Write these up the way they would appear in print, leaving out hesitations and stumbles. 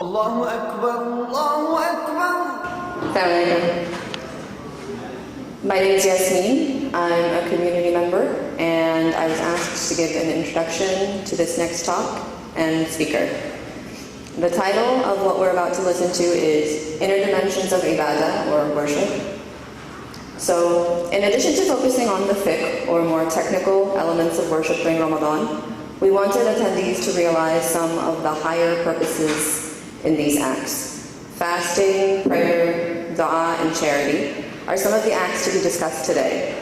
Allahu Akbar, Allahu Akbar. My name is Yasmin. I'm a community member, and I was asked to give an introduction to this next talk and speaker. The title of what we're about to listen to is Inner Dimensions of Ibadah, or worship. So, in addition to focusing on the fiqh, or more technical elements of worship during Ramadan, we wanted attendees to realize some of the higher purposes in these acts. Fasting, prayer, dua, and charity are some of the acts to be discussed today.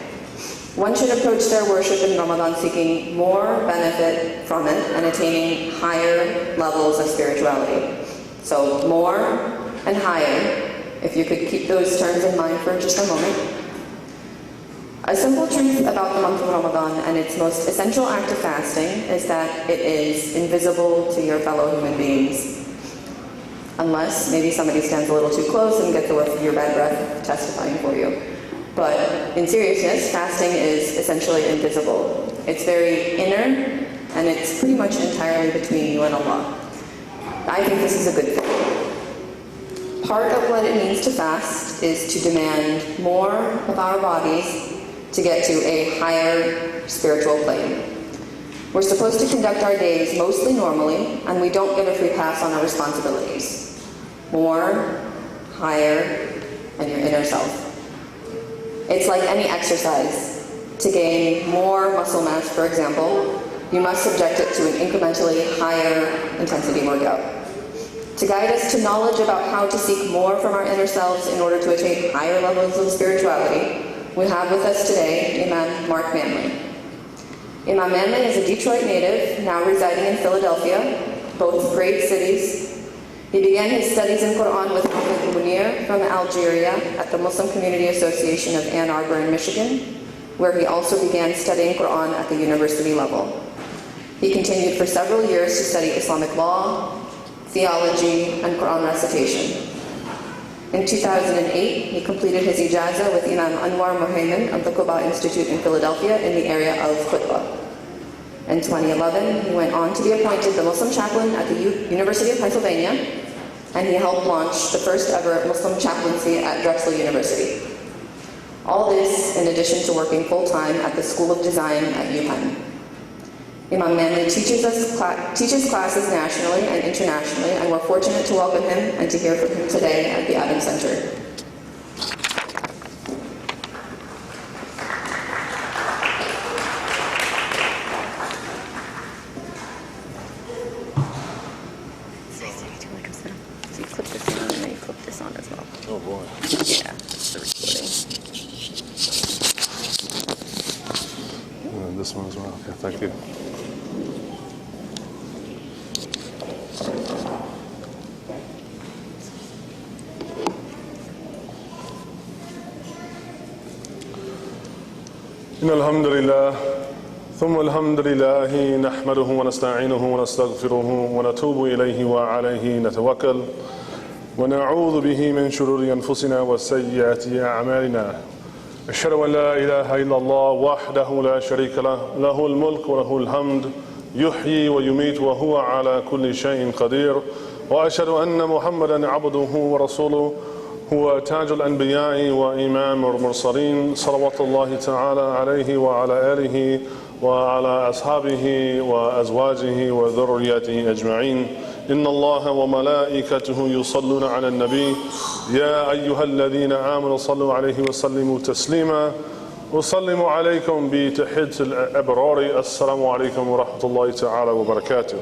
One should approach their worship in Ramadan seeking more benefit from it and attaining higher levels of spirituality. So more and higher, if you could keep those terms in mind for just a moment. A simple truth about the month of Ramadan and its most essential act of fasting is that it is invisible to your fellow human beings. Unless maybe somebody stands a little too close and gets the whiff of your bad breath testifying for you. But in seriousness, fasting is essentially invisible. It's very inner, and it's pretty much entirely between you and Allah. I think this is a good thing. Part of what it means to fast is to demand more of our bodies to get to a higher spiritual plane. We're supposed to conduct our days mostly normally, and we don't get a free pass on our responsibilities. More, higher, and your inner self. It's like any exercise. To gain more muscle mass, for example, you must subject it to an incrementally higher intensity workout. To guide us to knowledge about how to seek more from our inner selves in order to attain higher levels of spirituality, we have with us today Imam Marc Manley. Imam Manley is a Detroit native, now residing in Philadelphia, both great cities. He began his studies in Quran with Ahmed Munir from Algeria at the Muslim Community Association of Ann Arbor in Michigan, where he also began studying Quran at the university level. He continued for several years to study Islamic law, theology, and Quran recitation. In 2008, he completed his ijazah with Imam Anwar Muhaymin of the Quba Institute in Philadelphia in the area of Khutbah. In 2011, he went on to be appointed the Muslim chaplain at the University of Pennsylvania, and he helped launch the first ever Muslim chaplaincy at Drexel University. All this in addition to working full-time at the School of Design at UPenn. Imam Manley teaches classes nationally and internationally, and we're fortunate to welcome him and to hear from him today at the Adam Center. Oh boy. Yeah, it's the recording. And this one as well. Okay, thank you. إن الحمد لله ثم الحمد لله نحمده ونستعينه ونستغفره ونتوب إليه وعليه نتوكل ونعوذ به من شرور أنفسنا وسيئات أعمالنا. أشهد أن لا إله إلا الله وحده لا شريك له له الملك وله الحمد يحيي ويميت وهو على كل شيء قدير وأشهد أن محمدا عبده ورسوله هو تاج الأنبياء وإمام المرسلين صلوات الله تعالى عليه وعلى آله وعلى أصحابه وأزواجه وذريته أجمعين. إن الله وملائكته يصلون على النبي يا أيها الذين آمنوا صلوا عليه وسلموا تسليما أسلم عليكم بتحية الأبرار السلام عليكم ورحمة الله تعالى وبركاته.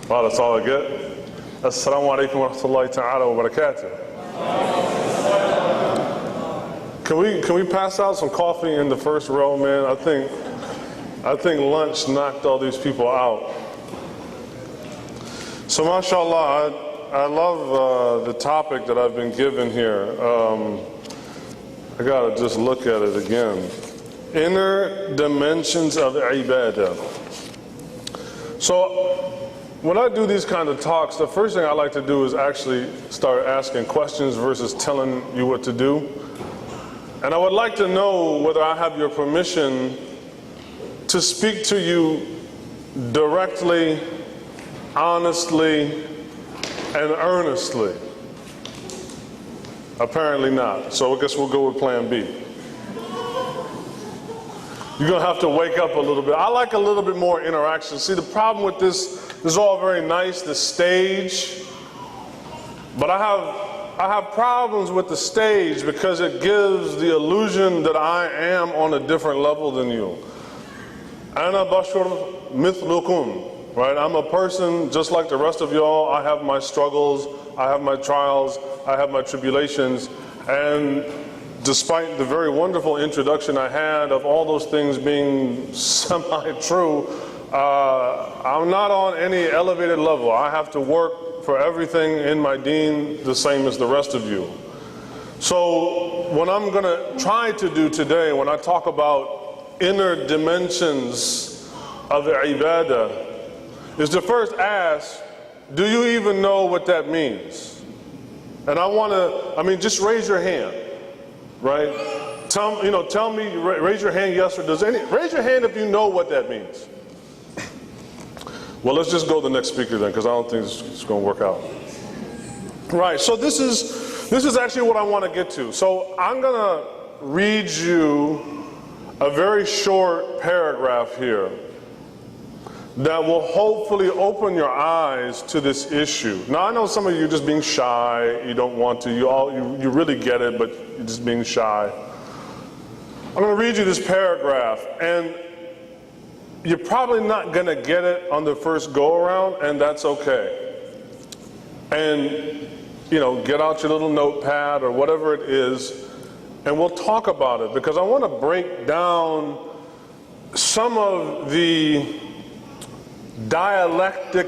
Well, that's all I get. Assalamu alaikum wa rahmatullahi ta'ala wa barakatuh. Can we pass out some coffee in the first row, man? I think lunch knocked all these people out. So mashallah, I love the topic that I've been given here. I gotta just look at it again. Inner dimensions of Ibadah. So when I do these kind of talks, the first thing I like to do is actually start asking questions versus telling you what to do. And I would like to know whether I have your permission to speak to you directly honestly, and earnestly? Apparently not. So I guess we'll go with plan B. You're going to have to wake up a little bit. I like a little bit more interaction. See, the problem with this is all very nice, the stage, but I have problems with the stage because it gives the illusion that I am on a different level than you. Ana bashar mithlukum, right? I'm a person just like the rest of y'all. I have my struggles, I have my trials, I have my tribulations, and despite the very wonderful introduction I had of all those things being semi-true, I'm not on any elevated level. I have to work for everything in my deen the same as the rest of you. So what I'm going to try to do today when I talk about inner dimensions of the ibadah is to first ask, do you even know what that means? And just raise your hand. Right? Tell me, raise your hand, yes, or raise your hand if you know what that means. Well, let's just go to the next speaker then, because I don't think it's going to work out. Right, so this is actually what I want to get to. So I'm going to read you a very short paragraph here that will hopefully open your eyes to this issue. Now, I know some of you are just being shy, you don't want to, you really get it, but you're just being shy. I'm going to read you this paragraph, and you're probably not going to get it on the first go-around, and that's okay. And, get out your little notepad or whatever it is, and we'll talk about it, because I want to break down some of the dialectic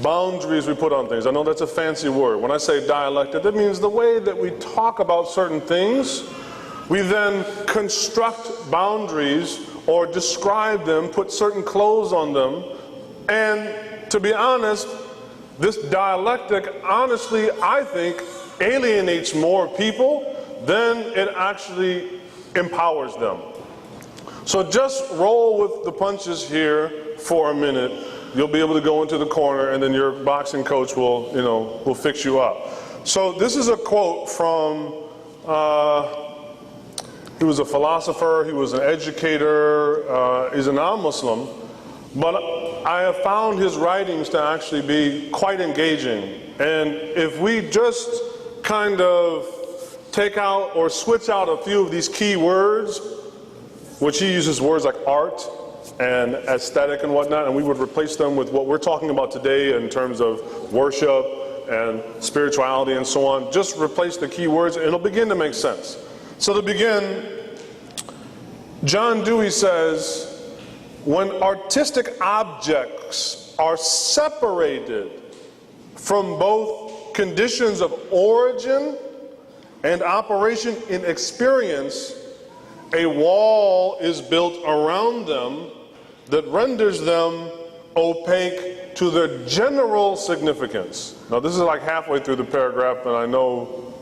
boundaries we put on things. I know that's a fancy word. When I say dialectic, that means the way that we talk about certain things, we then construct boundaries or describe them, put certain clothes on them, and to be honest, this dialectic, honestly, I think, alienates more people than it actually empowers them. So just roll with the punches here for a minute. You'll be able to go into the corner, and then your boxing coach will fix you up. So this is a quote from, he was a philosopher, he was an educator, he's a non-Muslim, but I have found his writings to actually be quite engaging. And if we just kind of take out or switch out a few of these key words, which he uses words like art and aesthetic and whatnot, and we would replace them with what we're talking about today in terms of worship and spirituality and so on. Just replace the key words and it'll begin to make sense. So to begin, John Dewey says, when artistic objects are separated from both conditions of origin and operation in experience, a wall is built around them that renders them opaque to their general significance. Now this is like halfway through the paragraph, and I know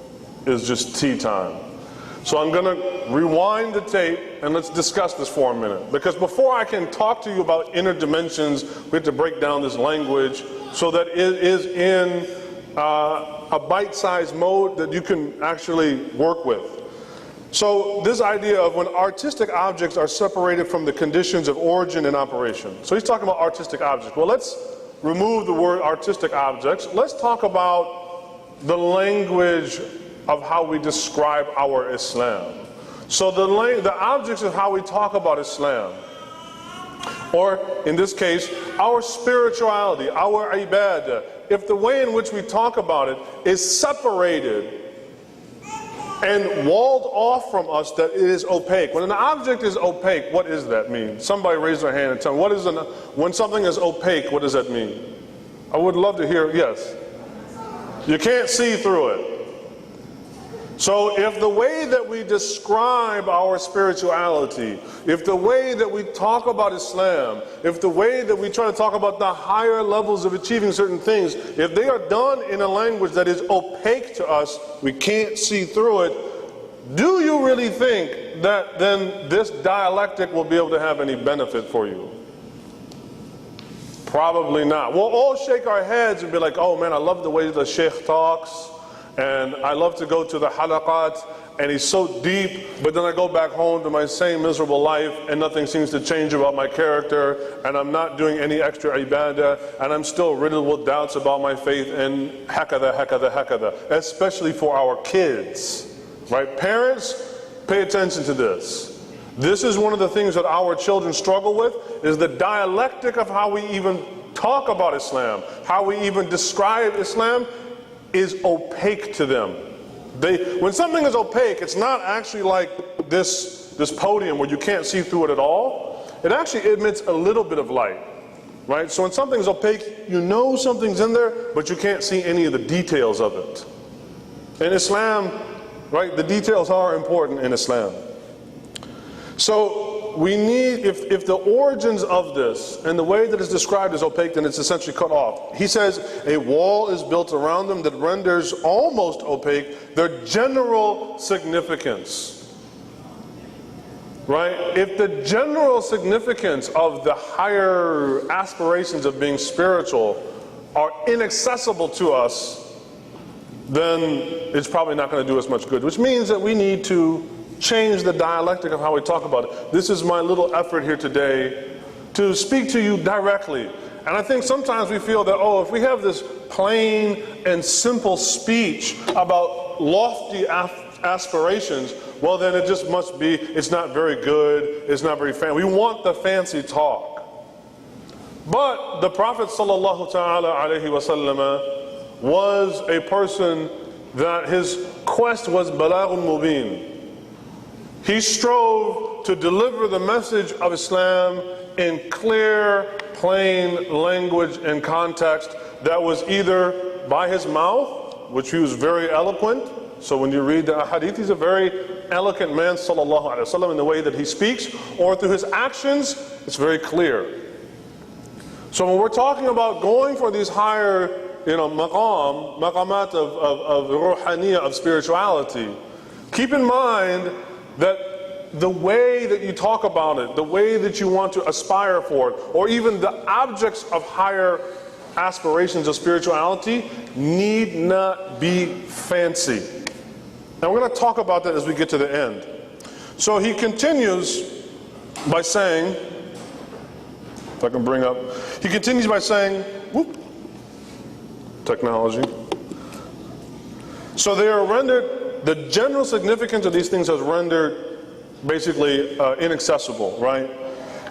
it's just tea time. So I'm going to rewind the tape and let's discuss this for a minute. Because before I can talk to you about inner dimensions, we have to break down this language so that it is in a bite-sized mode that you can actually work with. So this idea of when artistic objects are separated from the conditions of origin and operation. So he's talking about artistic objects. Well, let's remove the word artistic objects. Let's talk about the language of how we describe our Islam. So the objects of how we talk about Islam, or in this case, our spirituality, our ibadah, if the way in which we talk about it is separated and walled off from us, that it is opaque. When an object is opaque, what does that mean? Somebody raise their hand and tell me, when something is opaque, what does that mean? I would love to hear, yes. You can't see through it. So if the way that we describe our spirituality, if the way that we talk about Islam, if the way that we try to talk about the higher levels of achieving certain things, if they are done in a language that is opaque to us, we can't see through it, do you really think that then this dialectic will be able to have any benefit for you? Probably not. We'll all shake our heads and be like, oh man, I love the way the sheikh talks, and I love to go to the halaqat, and he's so deep, but then I go back home to my same miserable life and nothing seems to change about my character, and I'm not doing any extra ibadah, and I'm still riddled with doubts about my faith, and hakada, especially for our kids, right? Parents, pay attention to this. This is one of the things that our children struggle with, is the dialectic of how we even talk about Islam, how we even describe Islam is opaque to them. When something is opaque, it's not actually like this podium where you can't see through it at all. It actually emits a little bit of light, right? So when something's opaque, you know something's in there, but you can't see any of the details of it. In Islam, right, the details are important in Islam. So we need, if the origins of this and the way that it's described is opaque, then it's essentially cut off. He says a wall is built around them that renders almost opaque their general significance. Right? If the general significance of the higher aspirations of being spiritual are inaccessible to us, then it's probably not going to do us much good, which means that we need to change the dialectic of how we talk about it. This is my little effort here today to speak to you directly. And I think sometimes we feel that, oh, if we have this plain and simple speech about lofty aspirations, well then it just must be, it's not very good, it's not very fancy. We want the fancy talk. But the Prophet sallallahu ta'ala alayhi wa sallam was a person that his quest was balaghun mubin. He strove to deliver the message of Islam in clear, plain language and context that was either by his mouth, which he was very eloquent. So when you read the ahadith, he's a very eloquent man, sallallahu alaihi wasallam, in the way that he speaks, or through his actions, it's very clear. So when we're talking about going for these higher, maqamat of ruhaniyah, of spirituality, keep in mind that the way that you talk about it, the way that you want to aspire for it, or even the objects of higher aspirations of spirituality need not be fancy. And we're going to talk about that as we get to the end. So he continues by saying, if I can bring up, he continues by saying, whoop, technology. So they are rendered, the general significance of these things is rendered basically inaccessible, right?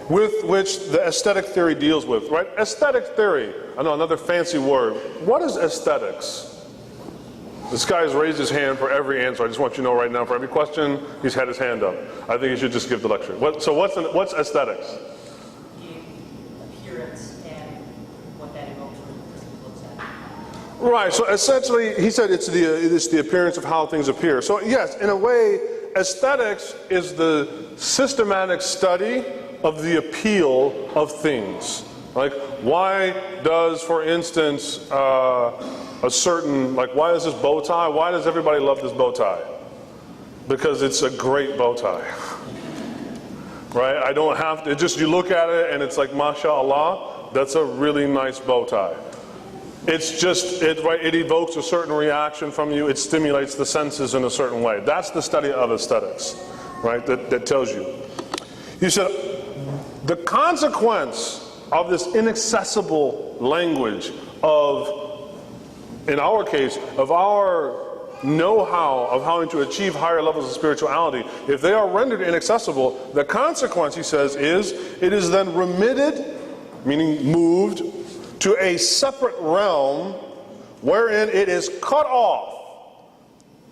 With which the aesthetic theory deals with, right? Aesthetic theory, I know another fancy word. What is aesthetics? This guy has raised his hand for every answer. I just want you to know right now, for every question, he's had his hand up. I think he should just give the lecture. So what's aesthetics? The appearance and what that evokes when the person looks at it. Right, so essentially, he said it's the appearance of how things appear. So yes, in a way, aesthetics is the systematic study of the appeal of things. Like, why does, for instance, why is this bow tie? Why does everybody love this bow tie? Because it's a great bow tie. Right? I don't have to, you look at it and it's like, mashallah, that's a really nice bow tie. It's just, it evokes a certain reaction from you, it stimulates the senses in a certain way. That's the study of aesthetics, right? That tells you. He said, the consequence of this inaccessible language of, in our case, of our know-how of how to achieve higher levels of spirituality, if they are rendered inaccessible, the consequence, he says, is it is then remitted, meaning moved, to a separate realm wherein it is cut off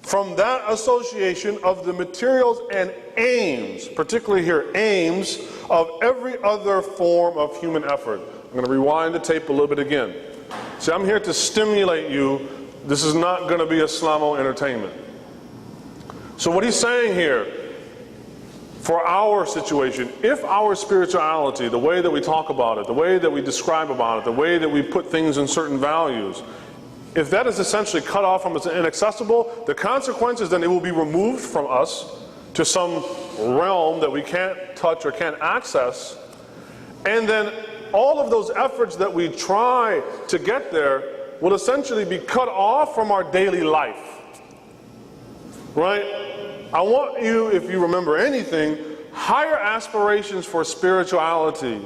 from that association of the materials and aims, particularly here, aims of every other form of human effort. I'm going to rewind the tape a little bit again. See, I'm here to stimulate you. This is not going to be Islamo entertainment. So what he's saying here, for our situation, if our spirituality, the way that we talk about it, the way that we describe about it, the way that we put things in certain values, if that is essentially cut off from us and inaccessible, the consequence is then it will be removed from us to some realm that we can't touch or can't access, and then all of those efforts that we try to get there will essentially be cut off from our daily life. Right? I want you, if you remember anything, higher aspirations for spirituality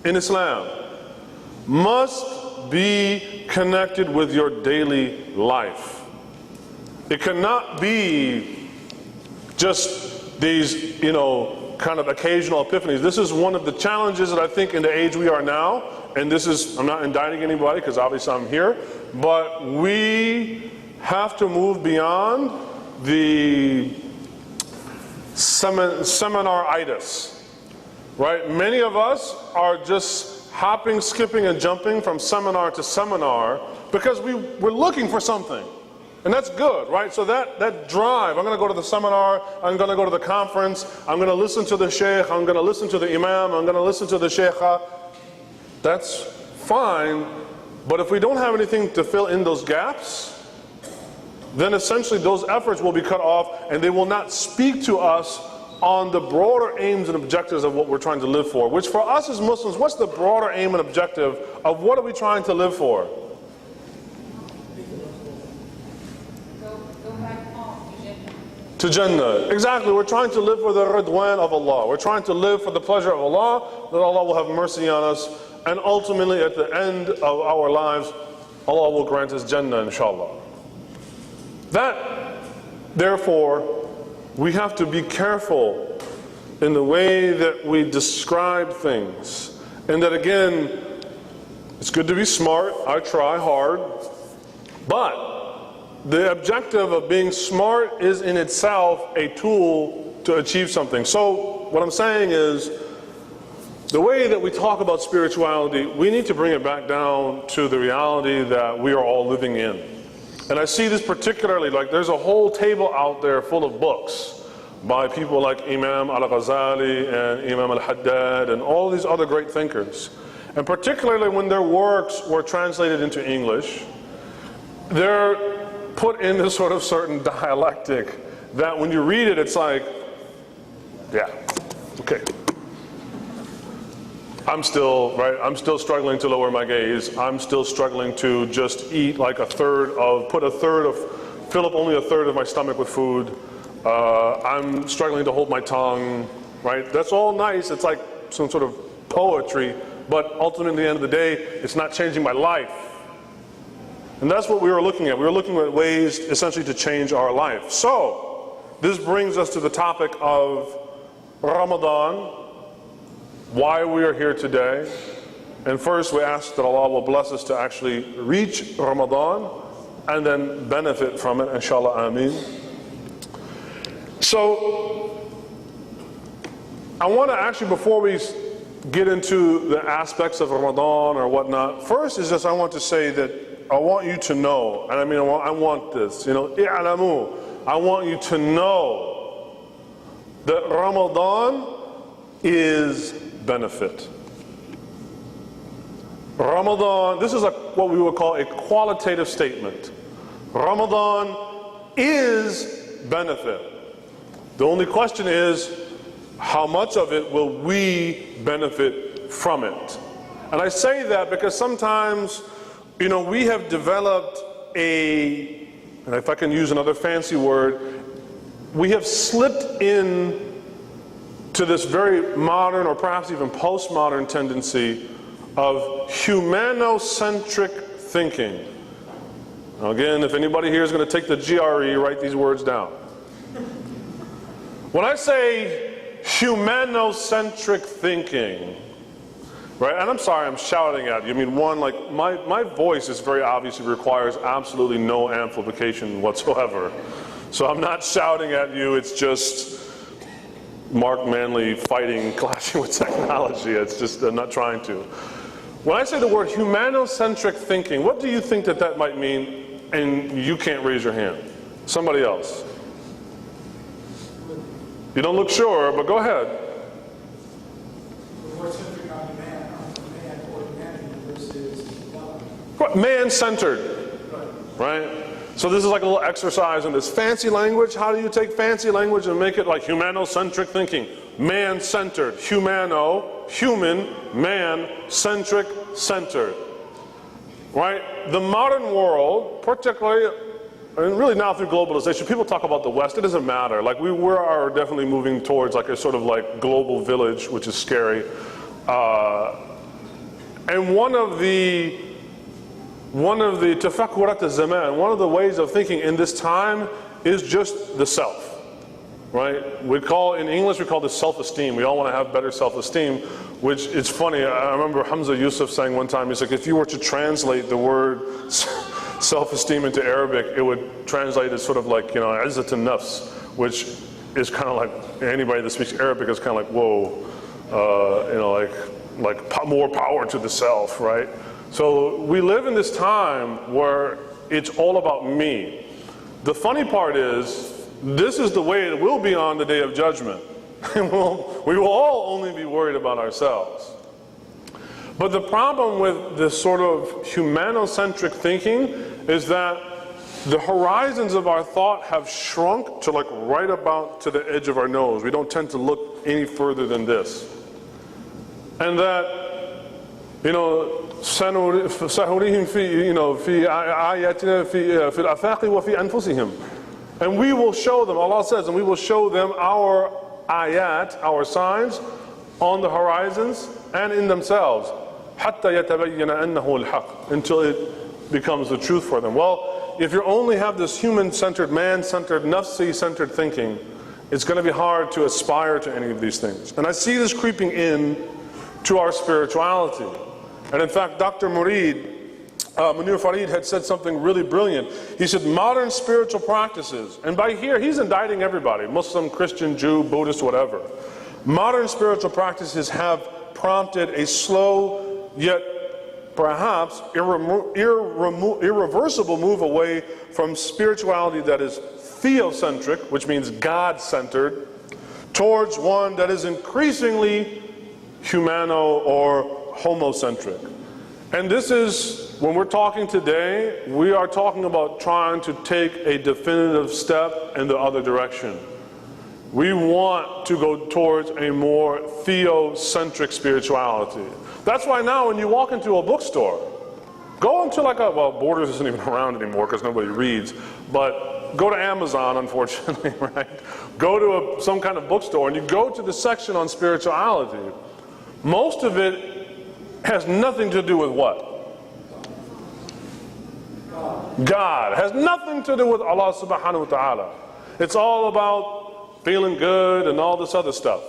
in Islam must be connected with your daily life. It cannot be just these, kind of occasional epiphanies. This is one of the challenges that I think in the age we are now, and this is, I'm not indicting anybody because obviously I'm here, but we have to move beyond the seminar-itis, right? Many of us are just hopping, skipping, and jumping from seminar to seminar because we're looking for something. And that's good, right? So that drive, I'm going to go to the seminar, I'm going to go to the conference, I'm going to listen to the sheikh, I'm going to listen to the imam, I'm going to listen to the sheikha. That's fine, but if we don't have anything to fill in those gaps, then essentially those efforts will be cut off and they will not speak to us on the broader aims and objectives of what we're trying to live for. Which for us as Muslims, what's the broader aim and objective of what are we trying to live for? To Jannah. Exactly. We're trying to live for the ridwan of Allah. We're trying to live for the pleasure of Allah, that Allah will have mercy on us, and ultimately at the end of our lives, Allah will grant us Jannah, inshallah. That, therefore, we have to be careful in the way that we describe things. And that again, it's good to be smart, I try hard, but the objective of being smart is in itself a tool to achieve something. So what I'm saying is, the way that we talk about spirituality, we need to bring it back down to the reality that we are all living in. And I see this particularly, like there's a whole table out there full of books by people like Imam al-Ghazali and Imam al-Haddad and all these other great thinkers. And particularly when their works were translated into English, they're put in this sort of certain dialectic that when you read it, it's like, yeah, okay. I'm still struggling to lower my gaze. I'm still struggling to just eat like fill up only a third of my stomach with food. I'm struggling to hold my tongue, right? That's all nice. It's like some sort of poetry, but ultimately at the end of the day, it's not changing my life. And that's what we were looking at. We were looking at ways essentially to change our life. So, this brings us to the topic of Ramadan, why we are here today. And first we ask that Allah will bless us to actually reach Ramadan and then benefit from it, inshallah, ameen. So, I want to actually, before we get into the aspects of Ramadan or whatnot, first is just I want to say that I want you to know, and I mean I want this, i'lamu, I want you to know that Ramadan is benefit. Ramadan, this is what we would call a qualitative statement. Ramadan is benefit. The only question is, how much of it will we benefit from it? And I say that because sometimes, we have developed and if I can use another fancy word, we have slipped in to this very modern or perhaps even postmodern tendency of humanocentric thinking. Now again, if anybody here is going to take the GRE, write these words down. When I say humanocentric thinking, right, and I'm sorry I'm shouting at you. I mean, one, like my voice is very obviously requires absolutely no amplification whatsoever. So I'm not shouting at you, it's just Marc Manley fighting, clashing with technology. It's just, I'm not trying to. When I say the word humanocentric thinking, what do you think that might mean? And you can't raise your hand. Somebody else. You don't look sure, but go ahead. Man-centered, right? So this is like a little exercise in this fancy language. How do you take fancy language and make it like humanocentric thinking? Man-centered, humano, human, man, centric, centered. Right? The modern world, particularly, and really now through globalization, people talk about the West. It doesn't matter. Like we are definitely moving towards like a sort of like global village, which is scary. And one of the tafakkurat al-zaman, one of the ways of thinking in this time is just the self, right? In English we call this self-esteem. We all want to have better self-esteem, which is funny. I remember Hamza Yusuf saying one time, he's like, if you were to translate the word self-esteem into Arabic, it would translate as sort of like, izzat an-nafs, which is kind of like, anybody that speaks Arabic is kind of like, whoa, like more power to the self, right? So we live in this time where it's all about me. The funny part is, this is the way it will be on the day of judgment. We will all only be worried about ourselves. But the problem with this sort of humanocentric thinking is that the horizons of our thought have shrunk to like right about to the edge of our nose. We don't tend to look any further than this. And that, سنريهم في آياتنا في الآفاق وفي أنفسهم. And we will show them, Allah says, and we will show them our ayat, our signs, on the horizons and in themselves, حتى يتبين أنه الحق, until it becomes the truth for them. Well, if you only have this human-centered, man-centered, nafsi-centered thinking, it's going to be hard to aspire to any of these things. And I see this creeping in to our spirituality. And in fact, Dr. Munir Farid had said something really brilliant. He said, modern spiritual practices, and by here he's indicting everybody, Muslim, Christian, Jew, Buddhist, whatever. Modern spiritual practices have prompted a slow, yet perhaps irreversible move away from spirituality that is theocentric, which means God-centered, towards one that is increasingly humano or homocentric. And this is, when we're talking today, we are talking about trying to take a definitive step in the other direction. We want to go towards a more theocentric spirituality. That's why now when you walk into a bookstore, go into like Borders isn't even around anymore because nobody reads, but go to Amazon, unfortunately, right? Go to some kind of bookstore and you go to the section on spirituality. Most of it has nothing to do with what? God. It has nothing to do with Allah subhanahu wa ta'ala. It's all about feeling good and all this other stuff.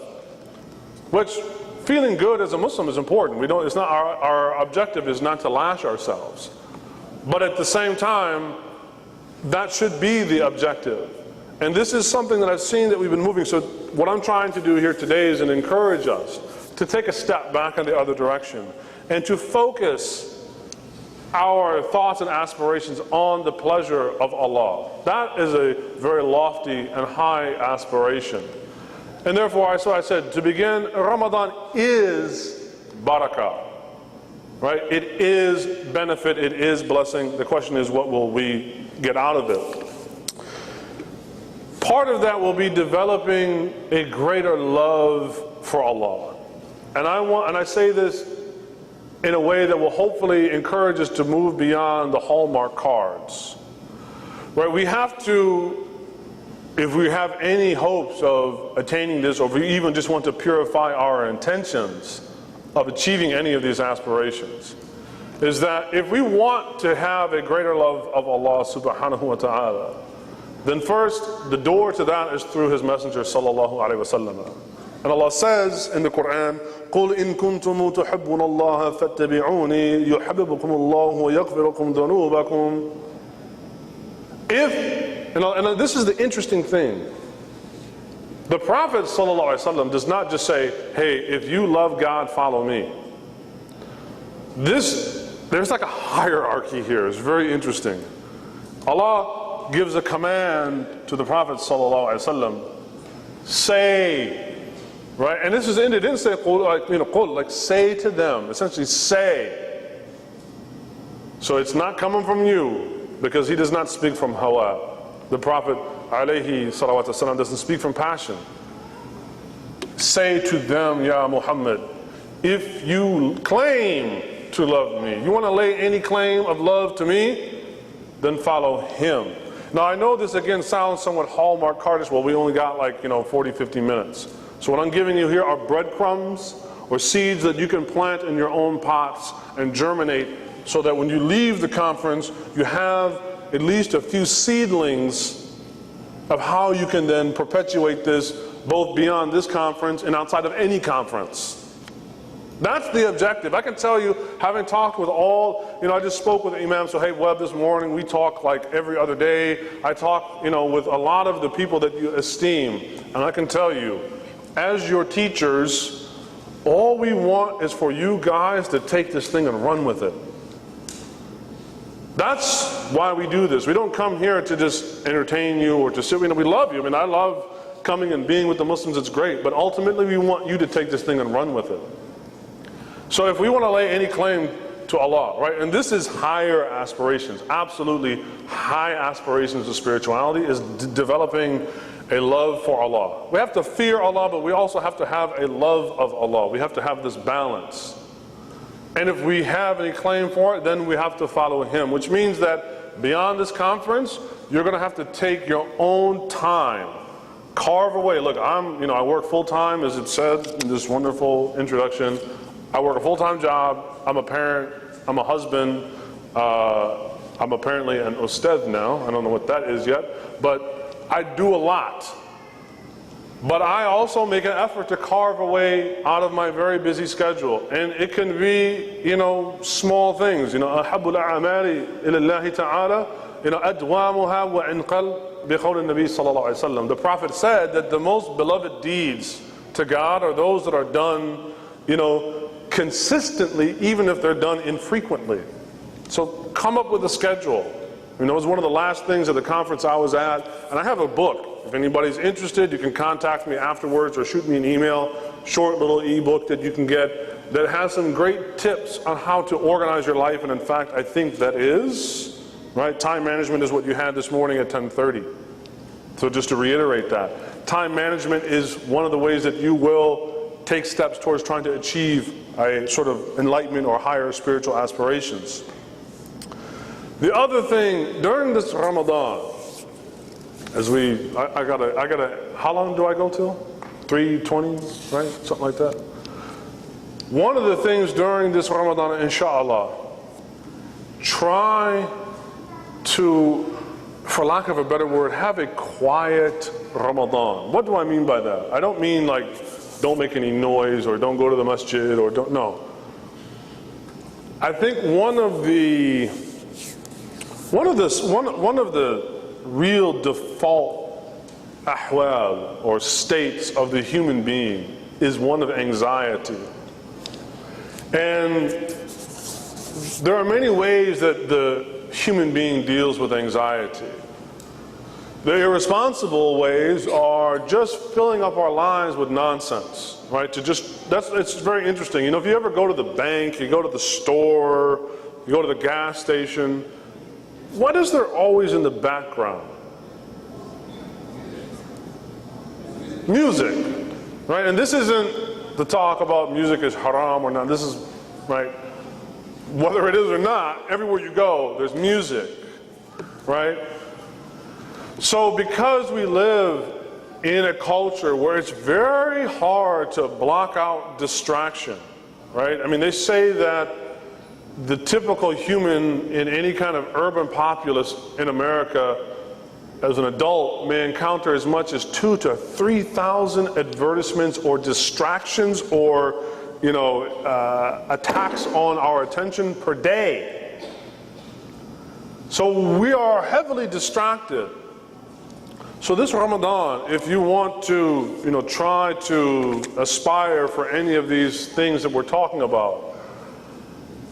Which, feeling good as a Muslim is important. It's not our objective is not to lash ourselves. But at the same time, that should be the objective. And this is something that I've seen that we've been moving. So what I'm trying to do here today is to encourage us to take a step back in the other direction and to focus our thoughts and aspirations on the pleasure of Allah. That is a very lofty and high aspiration. And therefore, so I said, to begin, Ramadan is barakah, right? It is benefit, it is blessing. The question is, what will we get out of it? Part of that will be developing a greater love for Allah. And I say this in a way that will hopefully encourage us to move beyond the Hallmark cards. Right? We have to, if we have any hopes of attaining this, or if we even just want to purify our intentions of achieving any of these aspirations, is that if we want to have a greater love of Allah subhanahu wa ta'ala, then first, the door to that is through His Messenger sallallahu alaihi wasallam. And Allah says in the Quran, قُلْ إِن كُنْتُمُ تُحِبُّونَ اللَّهَ فَاتَّبِعُونِي يُحِبِّبُكُمُ اللَّهُ وَيَغْفِرُ لَكُمْ ذُنُوبَكُمْ. And this is the interesting thing. The Prophet sallallahu alaihi wasallam does not just say, hey, if you love God, follow me. There's like a hierarchy here. It's very interesting. Allah gives a command to the Prophet sallallahu alaihi wasallam, say, right? And this is in it didn't say qul, like say to them, essentially say. So it's not coming from you, because he does not speak from hawa. The Prophet alayhi salawatu wasalam doesn't speak from passion. Say to them, Ya Muhammad, if you claim to love me, you want to lay any claim of love to me, then follow him. Now I know this again sounds somewhat Hallmark cardish. Well, we only got like 40, 50 minutes. So what I'm giving you here are breadcrumbs or seeds that you can plant in your own pots and germinate, so that when you leave the conference, you have at least a few seedlings of how you can then perpetuate this both beyond this conference and outside of any conference. That's the objective. I can tell you, having talked with all, I just spoke with Imam Suhaib Webb this morning. We talk like every other day. I talk, with a lot of the people that you esteem. And I can tell you, as your teachers, all we want is for you guys to take this thing and run with it. That's why we do this. We don't come here to just entertain you or to sit. We love you. I love coming and being with the Muslims. It's great. But ultimately, we want you to take this thing and run with it. So if we want to lay any claim to Allah, right, and this is higher aspirations, absolutely high aspirations of spirituality, is developing a love for Allah. We have to fear Allah, but we also have to have a love of Allah. We have to have this balance. And if we have any claim for it, then we have to follow him, which means that beyond this conference, you're going to have to take your own time, carve away. Look, I work full time, as it said in this wonderful introduction. I work a full-time job. I'm a parent. I'm a husband. I'm apparently an ustad now. I don't know what that is yet. But I do a lot. But I also make an effort to carve away out of my very busy schedule. And it can be, small things. أحب الأعمال إلى الله تعالى أدوامها وإن قل بقول النبي صلى الله عليه وسلم. The Prophet said that the most beloved deeds to God are those that are done, consistently, even if they're done infrequently. So come up with a schedule. It was one of the last things at the conference I was at, and I have a book. If anybody's interested, you can contact me afterwards or shoot me an email, short little ebook that you can get that has some great tips on how to organize your life. And in fact, I think that is, right, time management is what you had this morning at 10:30. So just to reiterate that, time management is one of the ways that you will take steps towards trying to achieve a sort of enlightenment or higher spiritual aspirations. The other thing, during this Ramadan, I gotta, how long do I go till? 3:20, right? Something like that. One of the things during this Ramadan, inshallah, try to, for lack of a better word, have a quiet Ramadan. What do I mean by that? I don't mean like, don't make any noise or don't go to the masjid or don't, no. I think one of the real default ahwal or states of the human being is one of anxiety. And there are many ways that the human being deals with anxiety. The irresponsible ways are just filling up our lives with nonsense, right? It's very interesting. If you ever go to the bank, you go to the store, you go to the gas station, what is there always in the background? Music, right? And this isn't the talk about music is haram or not. This is, right, whether it is or not, everywhere you go, there's music, right? So because we live in a culture where it's very hard to block out distraction, right? They say that the typical human in any kind of urban populace in America as an adult may encounter as much as 2,000 to 3,000 advertisements or distractions or, attacks on our attention per day. So we are heavily distracted. So this Ramadan, if you want to, try to aspire for any of these things that we're talking about,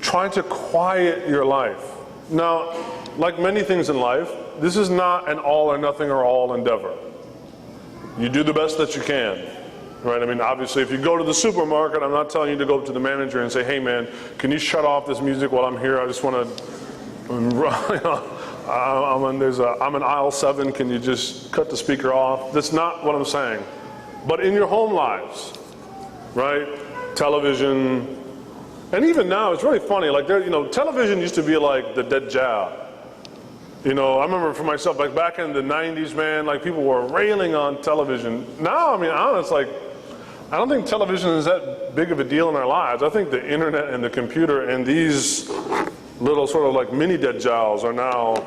try to quiet your life. Now, like many things in life, this is not an all or nothing or all endeavor. You do the best that you can, right? Obviously, if you go to the supermarket, I'm not telling you to go up to the manager and say, hey man, can you shut off this music while I'm here? I just want to, I'm in aisle 7, can you just cut the speaker off? That's not what I'm saying. But in your home lives, right? television, and even now it's really funny. Like there, television used to be like the Dajjal. I remember for myself, like back in the 90s, man, like people were railing on television. Now, I mean, honest, like, I don't think television is that big of a deal in our lives. I think the internet and the computer and these little sort of like mini Dajjals are now,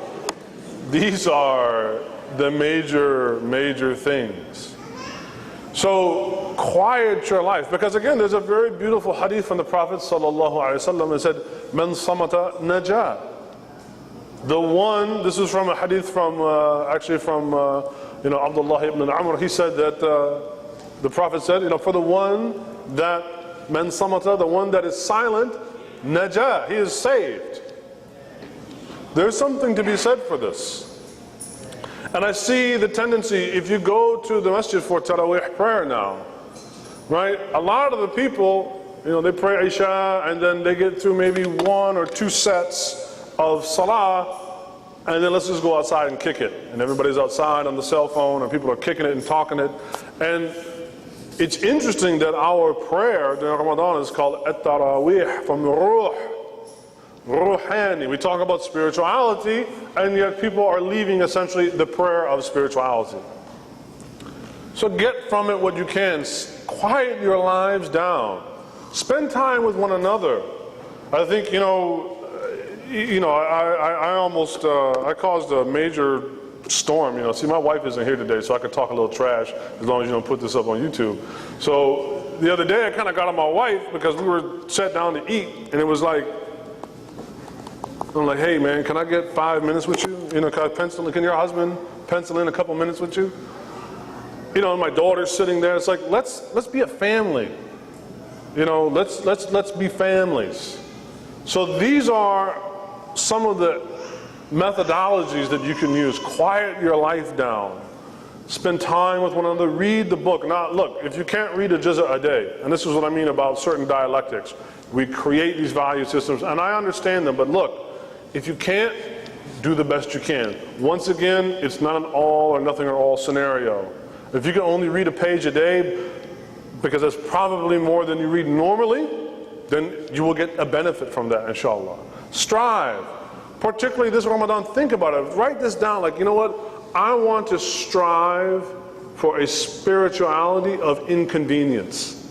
these are the major things. So quiet your life, because again, there's a very beautiful hadith from the Prophet sallallahu alaihi wasallam that said, "Man samata najah." The one, this is from a hadith from Abdullah ibn Amr. He said that the Prophet said, for the one that man samata, the one that is silent, najah, he is saved. There's something to be said for this. And I see the tendency, if you go to the masjid for Taraweeh prayer now, right? A lot of the people, they pray Isha and then they get through maybe 1 or 2 sets of salah, and then let's just go outside and kick it. And everybody's outside on the cell phone, and people are kicking it and talking it. And it's interesting that our prayer during Ramadan is called At-Taraweeh, from Ruh, Ruhani. We talk about spirituality, and yet people are leaving essentially the prayer of spirituality. So get from it what you can. Quiet your lives down. Spend time with one another. I think, I caused a major storm. See, my wife isn't here today, so I could talk a little trash as long as you don't put this up on YouTube. So the other day I kind of got on my wife because we were sat down to eat, and it was like, I'm like, hey man, can I get 5 minutes with you? Can your husband pencil in a couple minutes with you? And my daughter's sitting there. It's like, let's be a family. Let's be families. So these are some of the methodologies that you can use. Quiet your life down. Spend time with one another. Read the book. Now, look, if you can't read a juz'a a day, and this is what I mean about certain dialectics, we create these value systems, and I understand them, but look, if you can't, do the best you can. Once again, it's not an all or nothing or all scenario. If you can only read a page a day, because that's probably more than you read normally, then you will get a benefit from that, inshallah. Strive. Particularly this Ramadan, think about it. Write this down, like, I want to strive for a spirituality of inconvenience.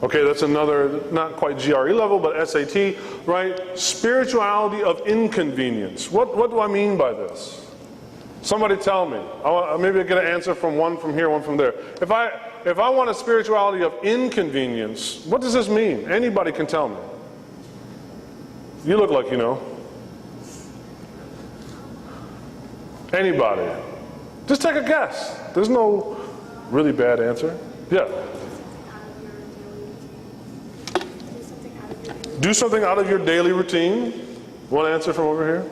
Okay, that's another, not quite GRE level, but SAT, right? Spirituality of inconvenience. What do I mean by this? Somebody tell me. Maybe I get an answer from one from here, one from there. If I want a spirituality of inconvenience, what does this mean? Anybody can tell me. You look like you know. Anybody. Just take a guess. There's no really bad answer. Yeah. Do something out of your daily routine. One answer from over here.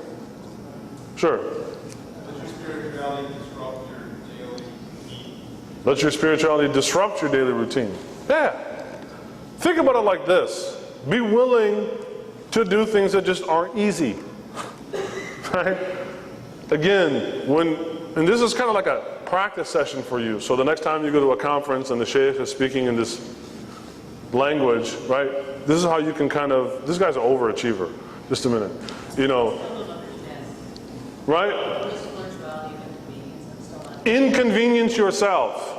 Sure. Let your spirituality disrupt your daily routine. Yeah. Think about it like this. Be willing to do things that just aren't easy. Right? Again, and this is kind of like a practice session for you. So the next time you go to a conference and the sheikh is speaking in this language, right? This is how you can this guy's an overachiever. Just a minute. Right? Inconvenience yourself.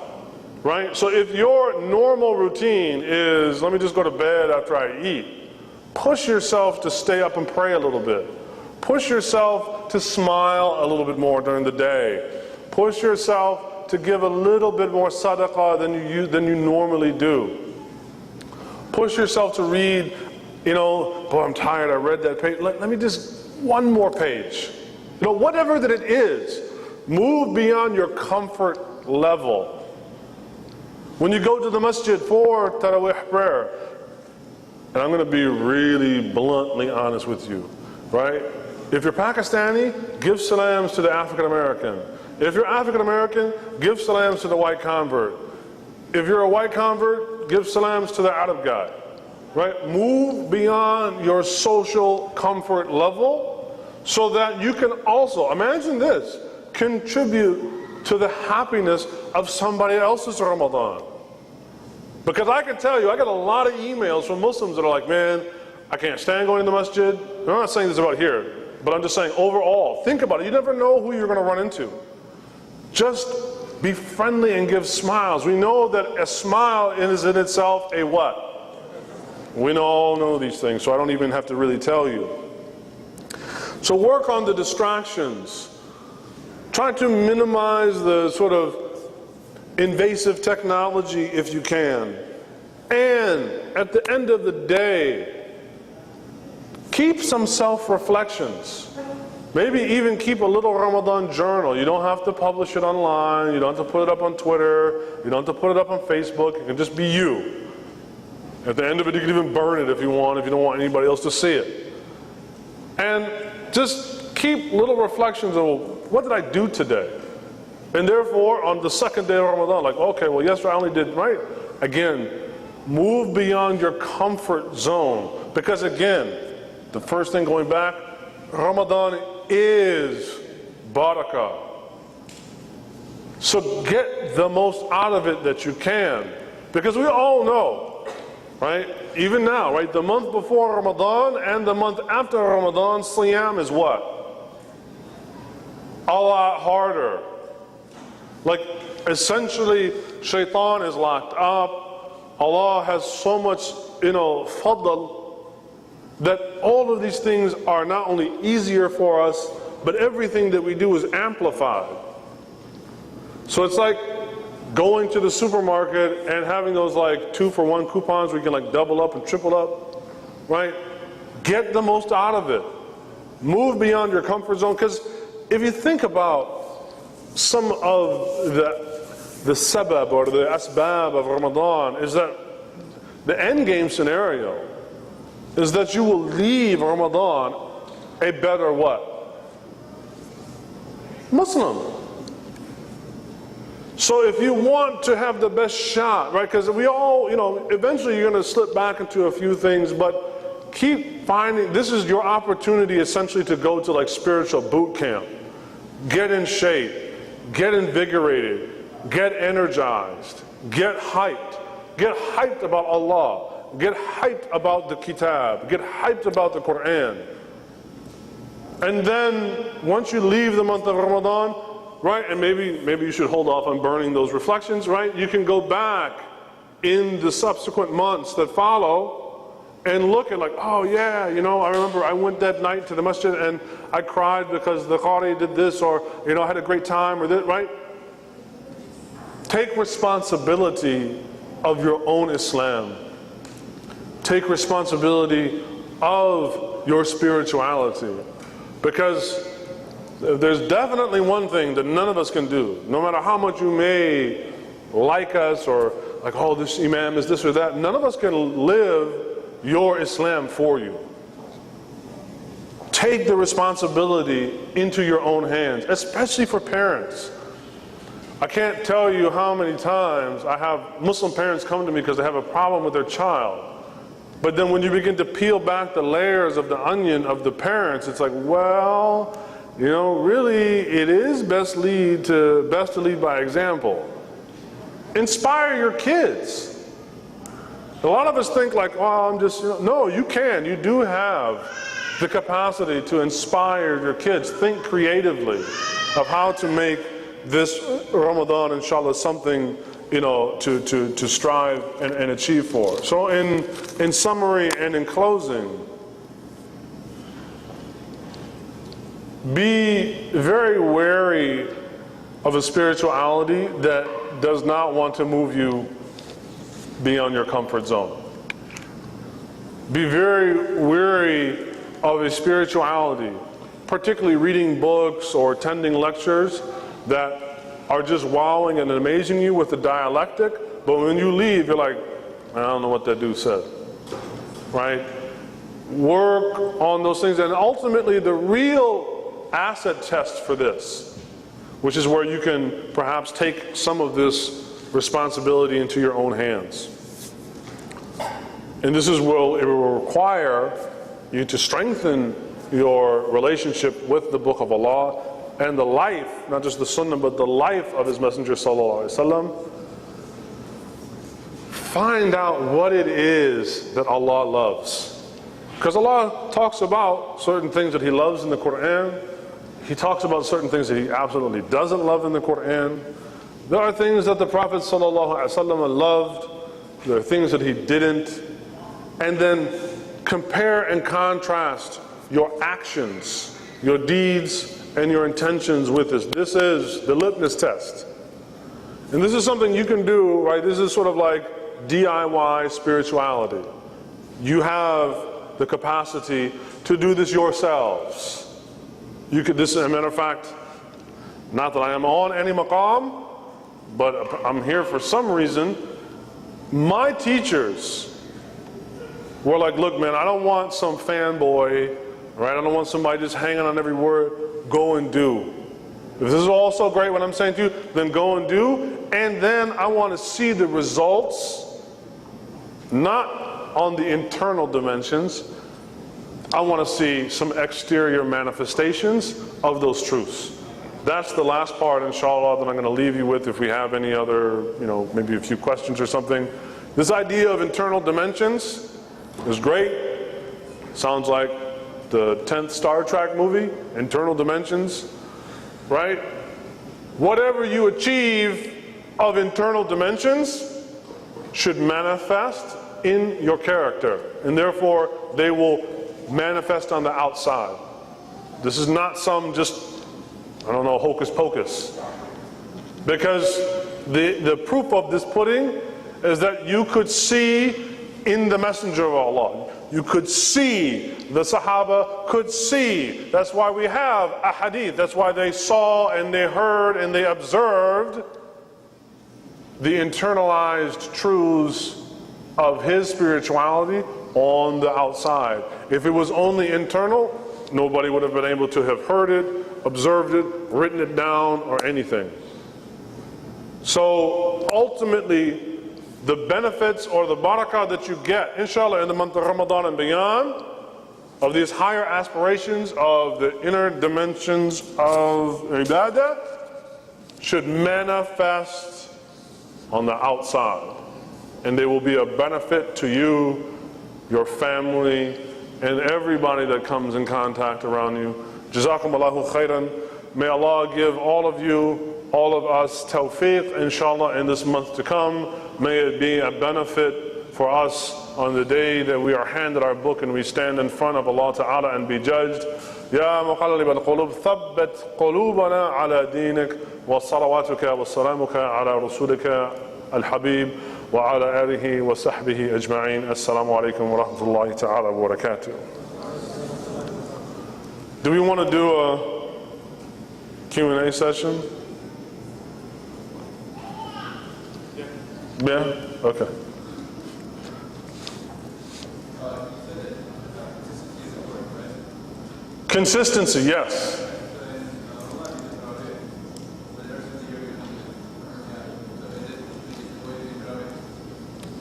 Right? So if your normal routine is, let me just go to bed after I eat, push yourself to stay up and pray a little bit. Push yourself to smile a little bit more during the day. Push yourself to give a little bit more sadaqah than you normally do. Push yourself to read, boy, I'm tired, I read that page. Let me just, one more page. Whatever that it is, move beyond your comfort level. When you go to the masjid for Taraweeh prayer, and I'm going to be really bluntly honest with you, right? If you're Pakistani, give salams to the African American. If you're African American, give salams to the white convert. If you're a white convert, give salams to the Arab guy. Right? Move beyond your social comfort level so that you can also, imagine this, contribute to the happiness of somebody else's Ramadan. Because I can tell you, I get a lot of emails from Muslims that are like, man, I can't stand going to the masjid. I'm not saying this about here, but I'm just saying overall, think about it. You never know who you're going to run into. Just be friendly and give smiles. We know that a smile is in itself a what? We all know these things, so I don't even have to really tell you. So work on the distractions. Try to minimize the sort of invasive technology if you can. And at the end of the day, keep some self-reflections. Maybe even keep a little Ramadan journal. You don't have to publish it online. You don't have to put it up on Twitter. You don't have to put it up on Facebook. It can just be you. At the end of it, you can even burn it if you want, if you don't want anybody else to see it. And just keep little reflections of, what did I do today? And therefore, on the second day of Ramadan, like, okay, well, yesterday I only did, right? Again, move beyond your comfort zone. Because again, the first thing going back, Ramadan is barakah. So get the most out of it that you can. Because we all know, right? Even now, right? The month before Ramadan and the month after Ramadan, Siyam is what? A lot harder. Like, essentially, shaitan is locked up. Allah has so much, fadl, that all of these things are not only easier for us, but everything that we do is amplified. So it's like going to the supermarket and having those like 2-for-1 coupons where you can like double up and triple up, right? Get the most out of it. Move beyond your comfort zone, because if you think about some of the sabab or the asbab of Ramadan, is that the end game scenario is that you will leave Ramadan a better what? Muslim. So if you want to have the best shot, right, because we all, eventually you're going to slip back into a few things, but keep finding, this is your opportunity essentially to go to like spiritual boot camp. Get in shape, get invigorated, get energized, get hyped about Allah, get hyped about the kitab, get hyped about the Quran. And then once you leave the month of Ramadan, right, and maybe you should hold off on burning those reflections, right? You can go back in the subsequent months that follow and look at like, oh yeah, I remember I went that night to the masjid and I cried because the Qari did this, or I had a great time, or that, right? Take responsibility of your own Islam. Take responsibility of your spirituality. Because there's definitely one thing that none of us can do, no matter how much you may like us or like, oh, this Imam is this or that, none of us can live your Islam for you. Take the responsibility into your own hands, especially for parents. I can't tell you how many times I have Muslim parents come to me because they have a problem with their child. But then when you begin to peel back the layers of the onion of the parents, it's like, well, really it is best to lead by example. Inspire your kids. A lot of us think like, oh, I'm just, no, you can. You do have the capacity to inspire your kids. Think creatively of how to make this Ramadan, inshallah, something, to strive and achieve for. So in summary and in closing, be very wary of a spirituality that does not want to move you beyond your comfort zone. Be very wary of a spirituality, particularly reading books or attending lectures that are just wowing and amazing you with the dialectic, but when you leave, you're like, I don't know what that dude said, right? Work on those things, and ultimately the real acid test for this, which is where you can perhaps take some of this responsibility into your own hands. And this is where it will require you to strengthen your relationship with the Book of Allah and the life, not just the Sunnah, but the life of His Messenger Sallallahu Alaihi Wasallam. find out what it is that Allah loves. Because Allah talks about certain things that He loves in the Quran. He talks about certain things that He absolutely doesn't love in the Quran. There are things that the Prophet ﷺ loved. There are things that he didn't. And then compare and contrast your actions, your deeds, and your intentions with this. This is the litmus test. And this is something you can do, right? This is sort of like DIY spirituality. You have the capacity to do this yourselves. You could, this, as a matter of fact, not that I am on any maqam, but I'm here for some reason. My teachers were like, look man, I don't want some fanboy, right? I don't want somebody just hanging on every word. Go and do. If this is all so great what I'm saying to you, then go and do. And then I want to see the results, not on the internal dimensions. I want to see some exterior manifestations of those truths. That's the last part, inshallah, that I'm going to leave you with. If we have any other, maybe a few questions or something. This idea of internal dimensions is great. Sounds like the 10th Star Trek movie, Internal Dimensions, right? Whatever you achieve of internal dimensions should manifest in your character, and therefore they will manifest on the outside. This is not some just, hocus pocus. Because the proof of this pudding is that you could see in the Messenger of Allah. You could see, the Sahaba could see. That's why we have a hadith. That's why they saw and they heard and they observed the internalized truths of his spirituality on the outside. If it was only internal, nobody would have been able to have heard it, observed it, written it down, or anything. So ultimately, the benefits or the barakah that you get, inshallah, in the month of Ramadan and beyond, of these higher aspirations of the inner dimensions of Ibadah, should manifest on the outside. And they will be a benefit to you, your family, and everybody that comes in contact around you. Jazakumullahu khairan. May Allah give all of you, all of us, tawfiq, inshallah, in this month to come. May it be a benefit for us on the day that we are handed our book and we stand in front of Allah Ta'ala and be judged. Ya muqallib al-qulub, thabbat qulubana ala dinik, wa salawatuka wa salamuka ala rasulika al-habib, wa ala alihi wa sahbihi ajma'in. Assalamu alaikum wa rahmatullahi ta'ala wa barakatuh. Do we want to do a Q&A session? Yeah? Okay. Consistency, yes.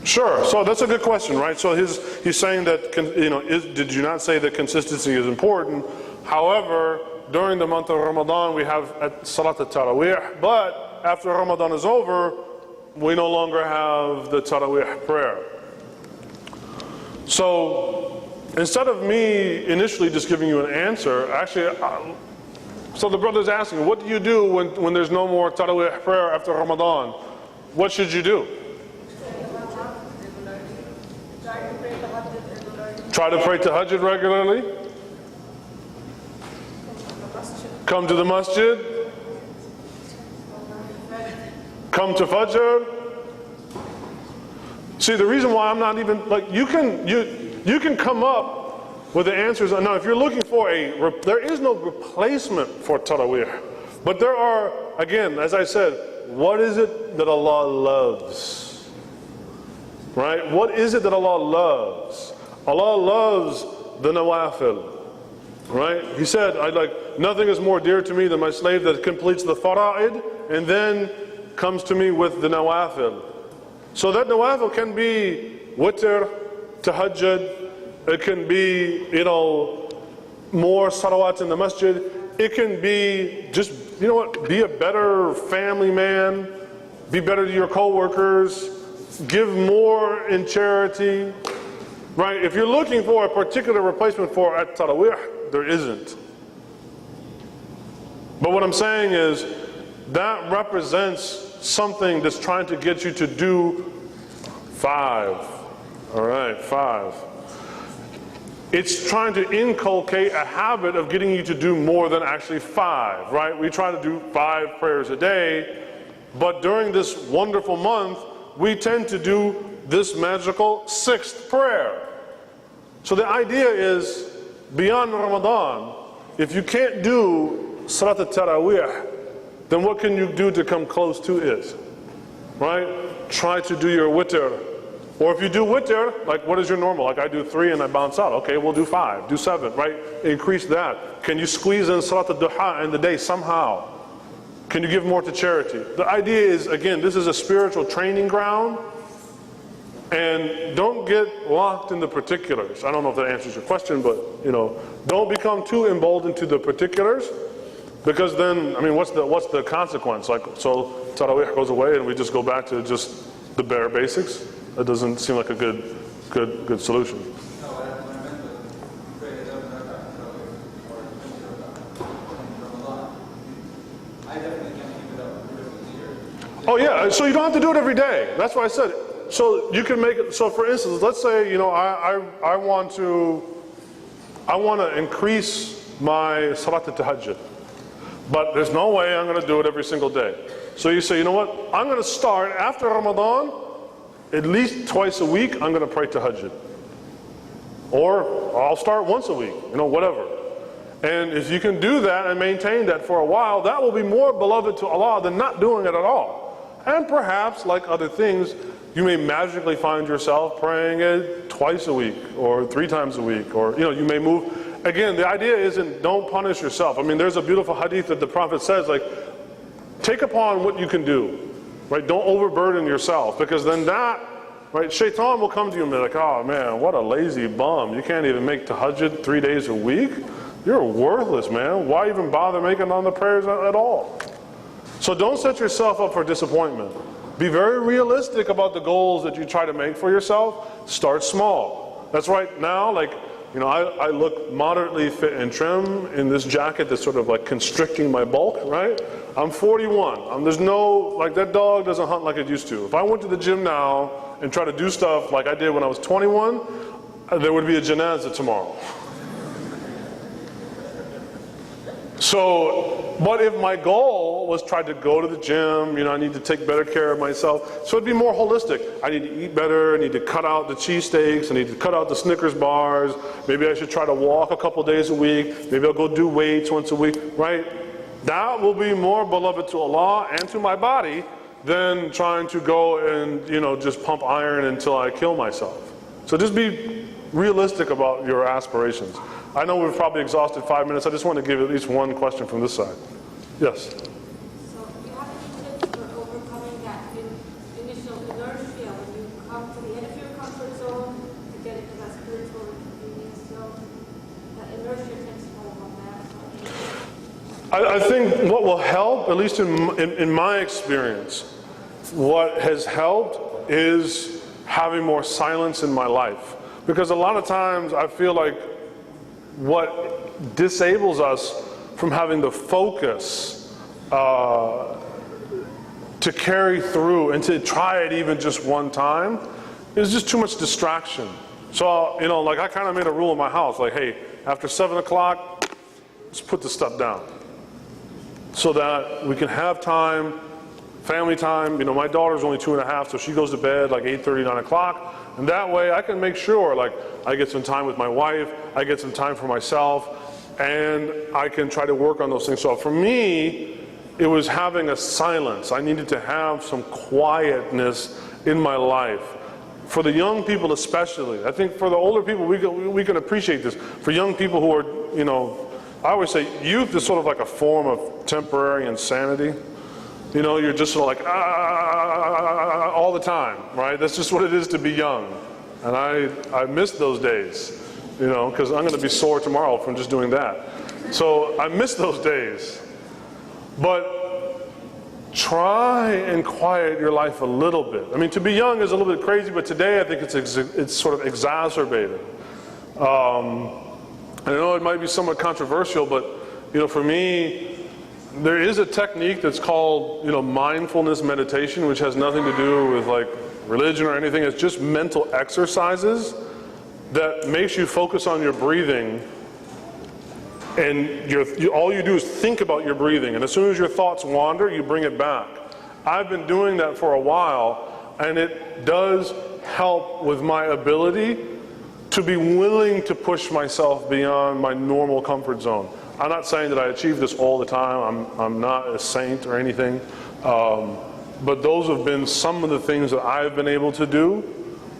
Sure. So that's a good question, right? So he's saying that, did you not say that consistency is important? However, during the month of Ramadan, we have Salat al-Tarawih, but after Ramadan is over, we no longer have the Tarawih prayer. So instead of me initially just giving you an answer, actually, so the brother's asking, what do you do when there's no more Tarawih prayer after Ramadan? What should you do? Try to pray tahajjud regularly. Come to the masjid. Come to Fajr. See, the reason why I'm not even, you can come up with the answers. Now, if you're looking for there is no replacement for Tarawih. But there are, again, as I said, what is it that Allah loves? Right? What is it that Allah loves? Allah loves the nawafil. Right? He said, nothing is more dear to me than my slave that completes the fara'id and then comes to me with the nawafil. So that nawafil can be witr, tahajjud, it can be, more salawat in the masjid, it can be just, be a better family man, be better to your co-workers, give more in charity, right? If you're looking for a particular replacement for at-tarawih, there isn't. But what I'm saying is that represents something that's trying to get you to do 5. All right, 5. It's trying to inculcate a habit of getting you to do more than actually 5, right? We try to do 5 prayers a day, but during this wonderful month, we tend to do this magical 6th prayer. So the idea is, beyond Ramadan, if you can't do Salat al-Tarawih, then what can you do to come close to it? Right? Try to do your witr. Or if you do witr, like what is your normal? Like I do 3 and I bounce out. Okay, we'll do 5, do 7, right? Increase that. Can you squeeze in Salat al-Duha in the day somehow? Can you give more to charity? The idea is, again, this is a spiritual training ground. And don't get locked in the particulars. I don't know if that answers your question, but don't become too emboldened to the particulars, because then, I mean, what's the consequence? Like, so Tarawih goes away and we just go back to just the bare basics? That doesn't seem like a good solution. No, when I meant to pray 11 rak'ah Tarawih or 20 rak'ah Ramadan, I definitely can't keep it up for the rest of the year. Oh yeah, so you don't have to do it every day. That's why I said it. So you can make it. So for instance, let's say I want to increase my Salat al-Tahajjud, but there's no way I'm going to do it every single day. So you say, you know what? I'm going to start after Ramadan, at least twice a week. I'm going to pray Tahajjud, or I'll start once a week. Whatever. And if you can do that and maintain that for a while, that will be more beloved to Allah than not doing it at all. And perhaps, like other things, you may magically find yourself praying it twice a week or 3 times a week, or you may move. Again, the idea isn't don't punish yourself. I mean, there's a beautiful hadith that the Prophet says, like, take upon what you can do, right? Don't overburden yourself, because then that, right, shaitan will come to you and be like, oh man, what a lazy bum. You can't even make tahajjud 3 days a week? You're worthless, man. Why even bother making on the prayers at all? So don't set yourself up for disappointment. Be very realistic about the goals that you try to make for yourself. Start small. That's right now, like, I look moderately fit and trim in this jacket that's sort of like constricting my bulk, right? I'm 41. There's no, like, that dog doesn't hunt like it used to. If I went to the gym now and try to do stuff like I did when I was 21, there would be a janazah tomorrow. So, but if my goal was try to go to the gym, I need to take better care of myself. So it'd be more holistic. I need to eat better. I need to cut out the cheesesteaks. I need to cut out the Snickers bars. Maybe I should try to walk a couple days a week. Maybe I'll go do weights once a week, right? That will be more beloved to Allah and to my body than trying to go and, just pump iron until I kill myself. So just be realistic about your aspirations. I know we've probably exhausted 5 minutes. I just want to give at least one question from this side. Yes? So do you have any tips for overcoming that initial inertia when you come to the end of your comfort zone to get into that spiritual convenience zone? That inertia takes hold on that. I think what will help, at least in my experience, what has helped is having more silence in my life. Because a lot of times I feel like what disables us from having the focus to carry through and to try it even just one time is just too much distraction. So, like I kind of made a rule in my house, like, hey, after 7 o'clock, let's put the stuff down so that we can have time, family time. My daughter's only 2.5, so she goes to bed like 8:30, 9 o'clock. And that way I can make sure, like, I get some time with my wife, I get some time for myself, and I can try to work on those things. So for me, it was having a silence. I needed to have some quietness in my life. For the young people especially. I think for the older people, we can appreciate this. For young people who are, I always say youth is sort of like a form of temporary insanity. You're just sort of like, all the time, right? That's just what it is to be young. And I miss those days, because I'm going to be sore tomorrow from just doing that. So I miss those days. But try and quiet your life a little bit. I mean, to be young is a little bit crazy, but today I think it's sort of exacerbated. I know it might be somewhat controversial, but for me, there is a technique that's called mindfulness meditation, which has nothing to do with like religion or anything. It's just mental exercises that makes you focus on your breathing, and all you do is think about your breathing, and as soon as your thoughts wander, you bring it back. I've been doing that for a while, and it does help with my ability to be willing to push myself beyond my normal comfort zone. I'm not saying that I achieve this all the time. I'm not a saint or anything, but those have been some of the things that I've been able to do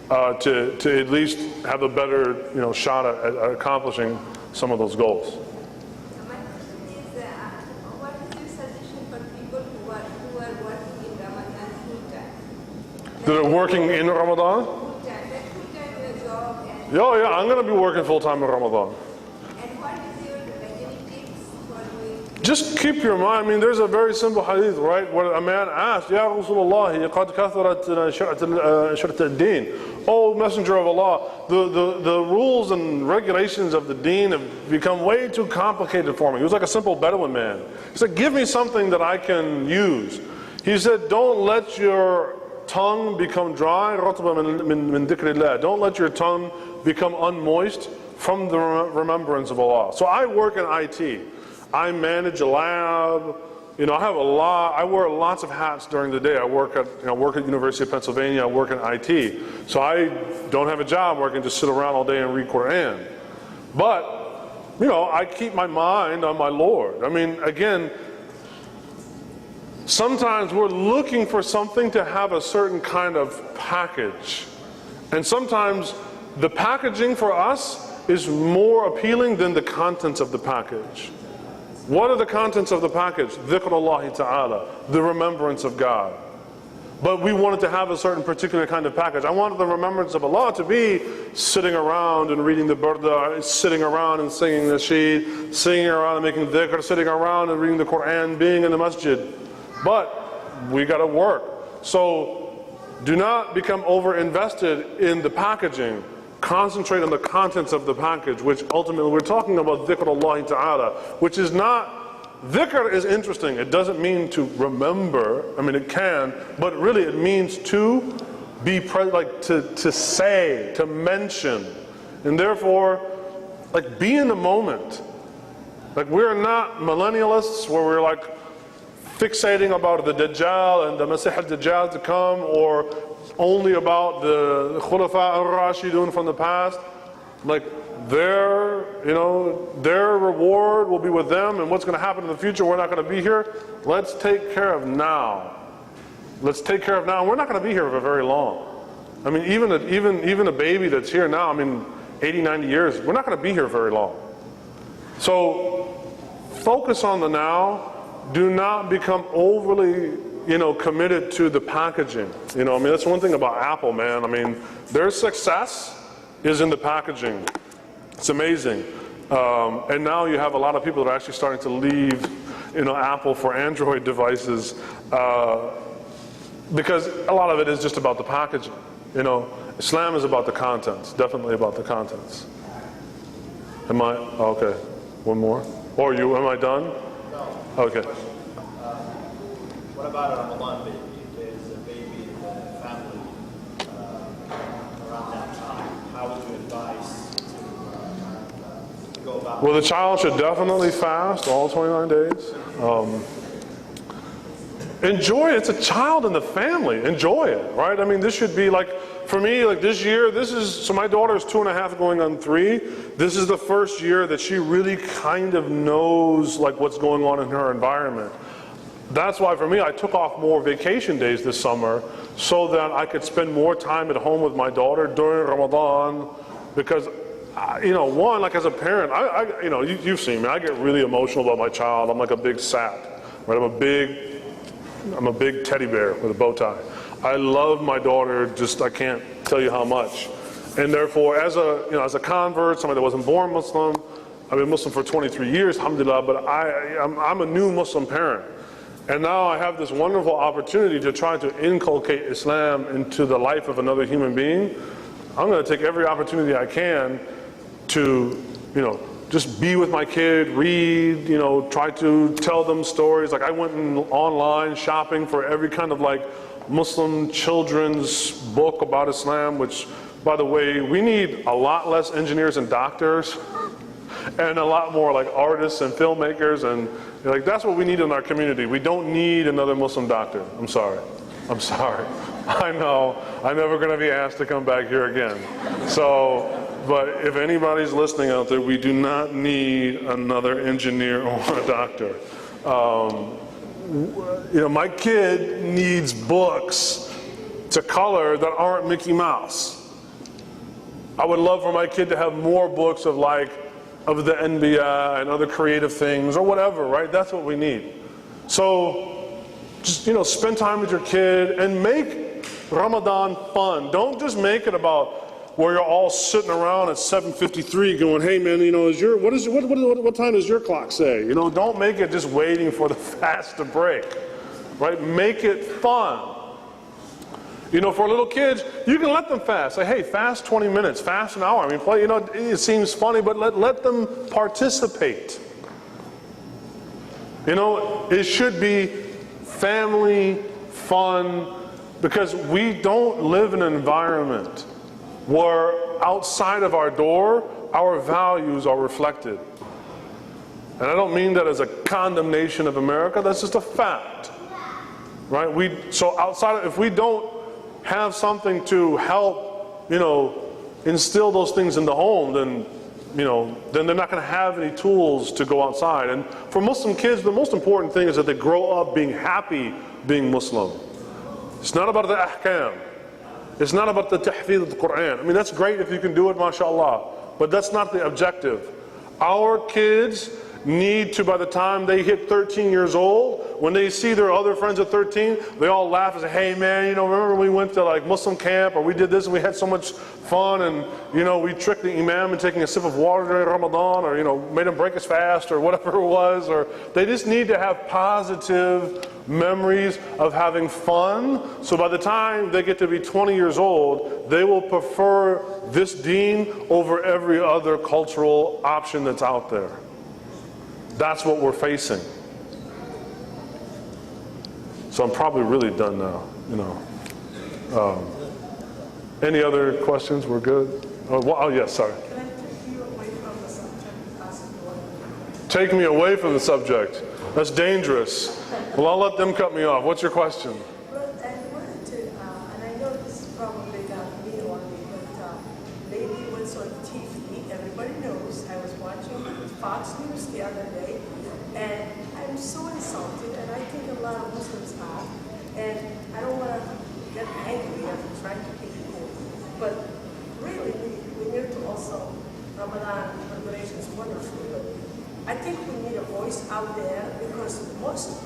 to at least have a better shot at accomplishing some of those goals. My question is, what is your suggestion for people who are working in Ramadan full time? That are working in Ramadan? Full time, like full time in a job. And, Yeah, I'm going to be working full time in Ramadan. and what is your any tips for doing? Just keep your mind. I mean, there's a very simple hadith, right? Where a man asked, Ya Rasulullah, qad katharat shart al-din. Oh, Messenger of Allah, the rules and regulations of the deen have become way too complicated for me. He was like a simple Bedouin man. He said, give me something that I can use. He said, don't let your tongue become dry. Don't let your tongue become unmoist from the remembrance of Allah. So I work in IT. I manage a lab. I have I wear lots of hats during the day. I work at University of Pennsylvania. I work in IT. So I don't have a job where I can just sit around all day and read Quran. But, I keep my mind on my Lord. I mean, again, sometimes we're looking for something to have a certain kind of package. And sometimes the packaging for us is more appealing than the contents of the package. What are the contents of the package? Dhikrullahi ta'ala, the remembrance of God. But we wanted to have a certain particular kind of package. I wanted the remembrance of Allah to be sitting around and reading the burda, sitting around and singing nasheed, singing around and making dhikr, sitting around and reading the Quran, being in the masjid. But we got to work. So do not become over-invested in the packaging. Concentrate on the contents of the package, which ultimately we're talking about dhikrullahi ta'ala, which is not, dhikr is interesting. It doesn't mean to remember. I mean, it can, but really it means to be, to say, to mention. And therefore, be in the moment. We're not millennialists where we're fixating about the Dajjal and the Masih al-Dajjal to come, or only about the Khulafa al-Rashidun from the past. Their reward will be with them, and what's going to happen in the future, we're not going to be here. Let's take care of now. Let's take care of now. We're not going to be here for very long. I mean, even a baby that's here now, 80, 90 years, we're not going to be here very long. So focus on the now. Do not become overly committed to the packaging. That's one thing about Apple, man. Their success is in the packaging. It's amazing. And now you have a lot of people that are actually starting to leave, Apple for Android devices, because a lot of it is just about the packaging. Islam is about the contents, definitely about the contents. Am I? Okay. One more? Or am I done? No. Okay. What about a Ramadan baby? If there's a baby in the family around that time, how would you advise to go about it? Well, the child should definitely fast all 29 days. Enjoy it. It's a child in the family. Enjoy it, right? This should be for me, this year, so my daughter is 2.5 going on 3. This is the first year that she really kind of knows what's going on in her environment. That's why for me, I took off more vacation days this summer so that I could spend more time at home with my daughter during Ramadan, because one, as a parent, you've seen me, I get really emotional about my child. I'm like a big sap, right? I'm a big teddy bear with a bow tie. I love my daughter, I can't tell you how much. And therefore, as a convert, somebody that wasn't born Muslim, I've been Muslim for 23 years, alhamdulillah, but I'm a new Muslim parent. And now I have this wonderful opportunity to try to inculcate Islam into the life of another human being. I'm going to take every opportunity I can to, just be with my kid, read, try to tell them stories. Like I went online shopping for every kind of like Muslim children's book about Islam, which, by the way, we need a lot less engineers and doctors and a lot more like artists and filmmakers, and like that's what we need in our community. We don't need another Muslim doctor. I'm sorry. I know I'm never going to be asked to come back here again. So, but if anybody's listening out there, we do not need another engineer or a doctor. My kid needs books to color that aren't Mickey Mouse. I would love for my kid to have more books of the NBA and other creative things or whatever, right? That's what we need. So just, spend time with your kid and make Ramadan fun. Don't just make it about where you're all sitting around at 7:53 going, hey man, what time does your clock say? Don't make it just waiting for the fast to break, right? Make it fun. For little kids, you can let them fast. Say, hey, fast 20 minutes, fast an hour. I mean, play, it seems funny, but let them participate. It should be family fun, because we don't live in an environment where outside of our door, our values are reflected. And I don't mean that as a condemnation of America, that's just a fact. Right? If we don't have something to help, instill those things in the home, then they're not going to have any tools to go outside. And for Muslim kids, the most important thing is that they grow up being happy being Muslim. It's not about the ahkam. It's not about the tahfidh of the Quran. I mean, that's great if you can do it, mashallah, but that's not the objective. Our kids need to, by the time they hit 13 years old, when they see their other friends at 13, they all laugh and say, hey man, remember we went to like Muslim camp, or we did this and we had so much fun, and we tricked the Imam into taking a sip of water during Ramadan, or made him break his fast, or whatever it was. Or they just need to have positive memories of having fun, so by the time they get to be 20 years old, they will prefer this deen over every other cultural option that's out there. That's what we're facing. So I'm probably really done now, Any other questions? We're good? Oh yes, sorry. Can I take you away from the subject? Ask you one? Take me away from the subject. That's dangerous. Well, I'll let them cut me off. What's your question? Well, I wanted to, and I know this is probably not me only, but lately what's on TV, everybody knows, I was watching Fox News the other day, and I'm so insulted, and I think a lot of Muslims are, and I don't want to get angry, I'm trying to keep it cool, but really we need to also, Ramadan preparation is wonderful, but I think we need a voice out there, because the most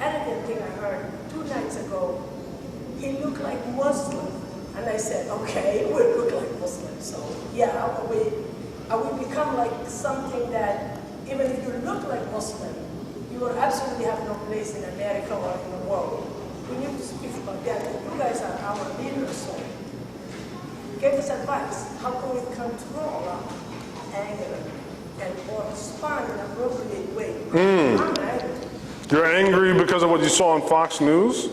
elegant thing I heard 2 nights ago, he looked like Muslim, and I said, okay, we look like Muslims, so yeah, we become like something that even if you look like Muslim, you will absolutely have no place in America or in the world. We need to speak about that. You guys are our leaders, so give us advice. How can we control our anger or respond in an appropriate way? I'm angry. You're angry because of what you saw on Fox News?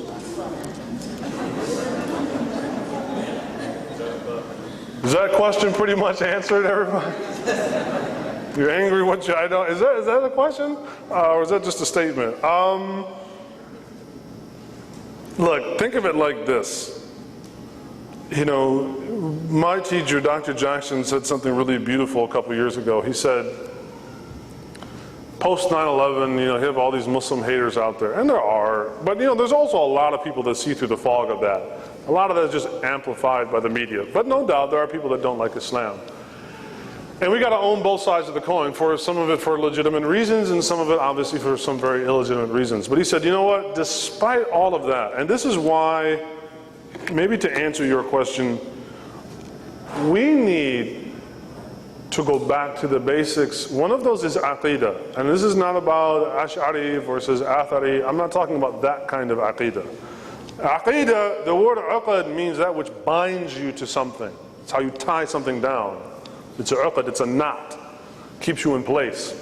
Is that question pretty much answered, everybody? You're angry? Is that a question? Or is that just a statement? Look, think of it like this. My teacher, Dr. Jackson, said something really beautiful a couple years ago. He said, post 9/11, you have all these Muslim haters out there, and there are, but there's also a lot of people that see through the fog of that. A lot of that is just amplified by the media, but no doubt there are people that don't like Islam. And we got to own both sides of the coin, for some of it for legitimate reasons, and some of it obviously for some very illegitimate reasons. But he said, you know what, despite all of that, and this is why, maybe to answer your question, we need to go back to the basics. One of those is aqidah. And this is not about Ash'ari versus Athari. I'm not talking about that kind of aqidah. Aqidah, the word uqad means that which binds you to something. It's how you tie something down. It's a uqad, it's a knot. Keeps you in place.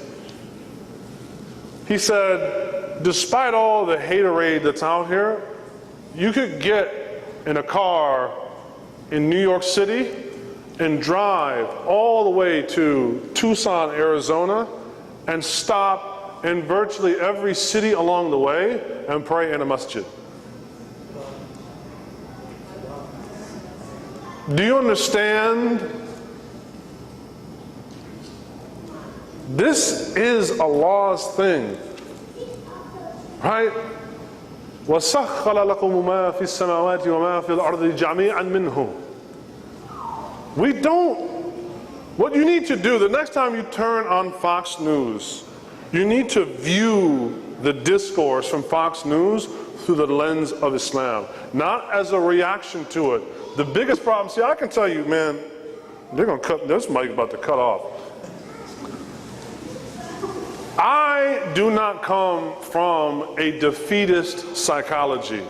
He said, despite all the haterade that's out here, you could get in a car in New York City and drive all the way to Tucson, Arizona, and stop in virtually every city along the way and pray in a masjid. Do you understand? This is Allah's thing, right? وَسَخَّلَ لَكُمُ مَا فِي السَّمَاوَاتِ وَمَا فِي الْأَرْضِ جَمِيعًا مِنْهُ. We don't. What you need to do, the next time you turn on Fox News, you need to view the discourse from Fox News through the lens of Islam, not as a reaction to it. The biggest problem, see, I can tell you, man, they're going to cut, this mic about to cut off. I do not come from a defeatist psychology.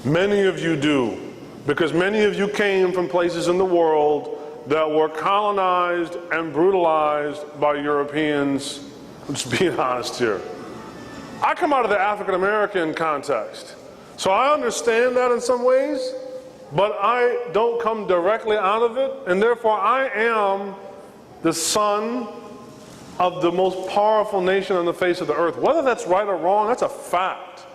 Many of you do, because many of you came from places in the world that were colonized and brutalized by Europeans. I'm just being honest here. I come out of the African American context, so I understand that in some ways, but I don't come directly out of it, and therefore I am the son of the most powerful nation on the face of the earth. Whether that's right or wrong, that's a fact.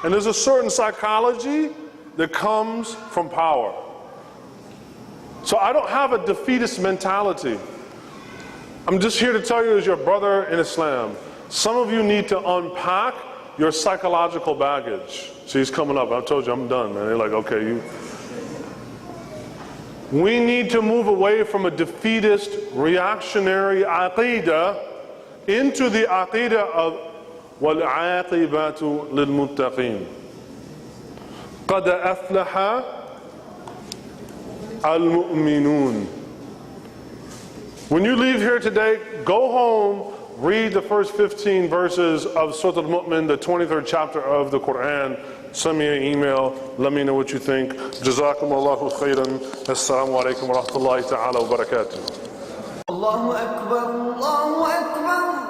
And there's a certain psychology that comes from power. So I don't have a defeatist mentality. I'm just here to tell you as your brother in Islam, some of you need to unpack your psychological baggage. See, he's coming up. I told you I'm done, man. They're like, okay, you. We need to move away from a defeatist, reactionary aqidah into the aqidah of وَالْعَاقِبَةُ لِلْمُتَّقِينَ قَدْ أَفْلَحَ الْمُؤْمِنُونَ. When you leave here today, go home, read the first 15 verses of Surah Al-Mu'min, the 23rd chapter of the Quran. Send me an email, let me know what you think. Jazakumullahu khairan. Assalamu alaikum wa rahmatullahi ta'ala wa barakatuh. Allahu Akbar, Allahu Akbar.